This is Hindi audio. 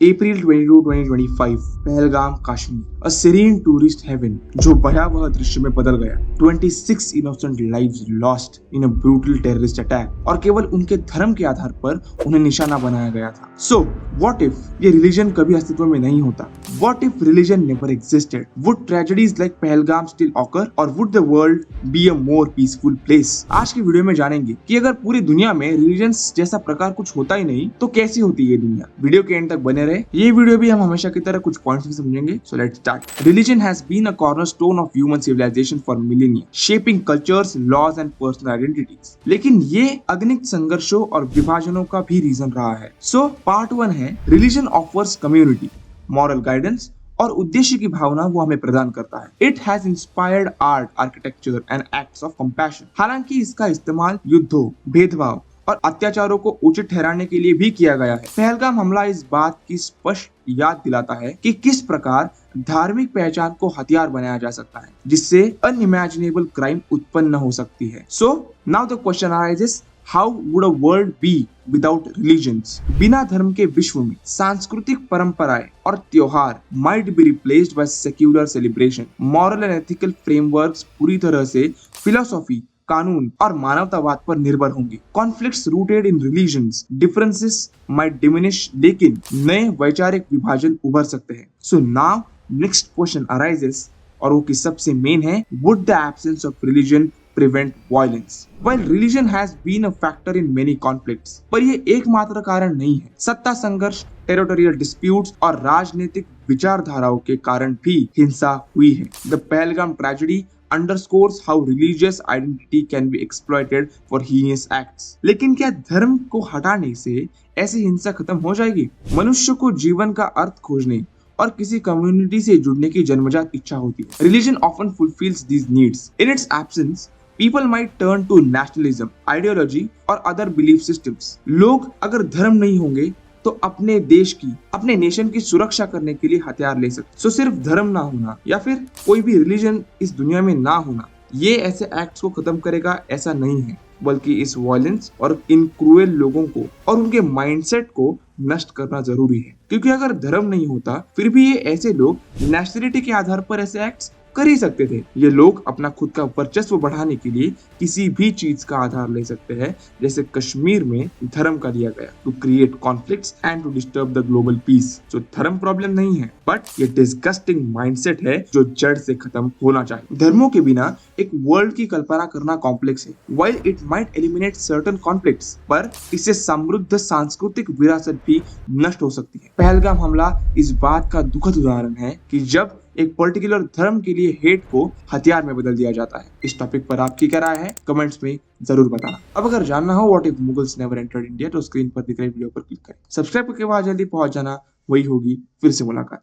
April 22, 2025, Pahalgam Kashmir, a serene tourist heaven जो भयावह दृश्य में बदल गया। 26 innocent lives lost in a brutal terrorist attack और केवल उनके धर्म के आधार पर उन्हें निशाना बनाया गया था। So, what if ये रिलीजन कभी अस्तित्व में नहीं होता? What if religion never existed? Would tragedies like Pahalgam still occur or would the world be a more peaceful place? आज की वीडियो में जानेंगे कि अगर पूरी दुनिया में रिलीजन जैसा प्रकार कुछ होता ही नहीं तो कैसी होती ये दुनिया। वीडियो के एंड तक बने रहे। ये वीडियो भी हम हमेशा की तरह कुछ पॉइंट्स भी समझेंगे। So let's start. Religion has been a cornerstone of human civilization for millennia, shaping cultures, laws and personal identities. लेकिन ये अगणित संघर्षों और विभाजनों का भी रीजन रहा है। So पार्ट 1 है religion offers community, moral guidance और उद्देश्य की भावना वो हमें प्रदान करता है। It has inspired art, architecture and acts of compassion. हालांकि इसका इस्तेमाल युद्धों, भेदभाव और अत्याचारों को उचित ठहराने के लिए भी किया गया है। पहलगाम हमला इस बात की स्पष्ट याद दिलाता है कि किस प्रकार धार्मिक पहचान को हथियार बनाया जा सकता है, जिससे अनइमेजिनेबल क्राइम उत्पन्न हो सकती है। So now the question arises, how would a world be without religions? बिना धर्म के विश्व में सांस्कृतिक परंपराएं और त्योहार might be replaced by secular celebration. Moral and ethical frameworks पूरी तरह से फिलोसॉफी, कानून और मानवतावाद पर निर्भर होंगे। Conflicts rooted in religions, differences might diminish, लेकिन नए वैचारिक विभाजन उभर सकते हैं। So now next question arises, और वो कि सबसे मेन है, would the absence of religion prevent violence? While religion has been a factor in many conflicts, पर ये एकमात्र कारण नहीं है। सत्ता संघर्ष, टेरिटोरियल डिस्प्यूट्स और राजनीतिक विचारधाराओं के कारण भी हिंसा हुई है। The Pahalgam tragedy underscores how religious identity can be exploited for heinous acts. लेकिन क्या धर्म को हटाने से ऐसी हिंसा खत्म हो जाएगी? मनुष्य को जीवन का अर्थ खोजने और किसी कम्युनिटी से जुड़ने की जन्मजात इच्छा होती है। Religion often fulfills these needs. In its absence, people might turn to nationalism, ideology और other belief systems. लोग अगर धर्म नहीं होंगे तो अपने देश की, अपने नेशन की सुरक्षा करने के लिए हथियार ले सकते। सो सिर्फ धर्म ना होना या फिर कोई भी रिलीजन इस दुनिया में ना होना, ये ऐसे एक्ट्स को खत्म करेगा ऐसा नहीं है, बल्कि इस वायलेंस और इन क्रूएल लोगों को और उनके माइंडसेट को नष्ट करना जरूरी है। क्योंकि अगर धर्म नहीं होता फिर भी ये ऐसे लोग नेशनलिटी के आधार पर ऐसे एक्ट्स कर ही सकते थे। ये लोग अपना खुद का वर्चस्व बढ़ाने के लिए किसी भी चीज का आधार ले सकते हैं, जैसे कश्मीर में धर्म का लिया गया, to create conflicts and to disturb the global peace. जो धर्म प्रॉब्लम नहीं है, बट ये डिस्गस्टिंग माइंडसेट है जो जड़ से खत्म होना चाहिए। धर्मों के बिना एक वर्ल्ड की कल्पना करना कॉम्प्लेक्स है। While it might eliminate certain conflicts, पर इससे समृद्ध सांस्कृतिक विरासत भी नष्ट हो सकती है। पहलगाम हमला इस बात का दुखद उदाहरण है कि जब एक पर्टिकुलर धर्म के लिए हेट को हथियार में बदल दिया जाता है। इस टॉपिक पर आपकी क्या राय है, कमेंट्स में जरूर बताना। अब अगर जानना हो what if Mughals never entered India तो स्क्रीन पर दिख रहे वीडियो पर क्लिक करें। सब्सक्राइब करके वहां जल्दी पहुंच जाना, वही होगी फिर से मुलाकात।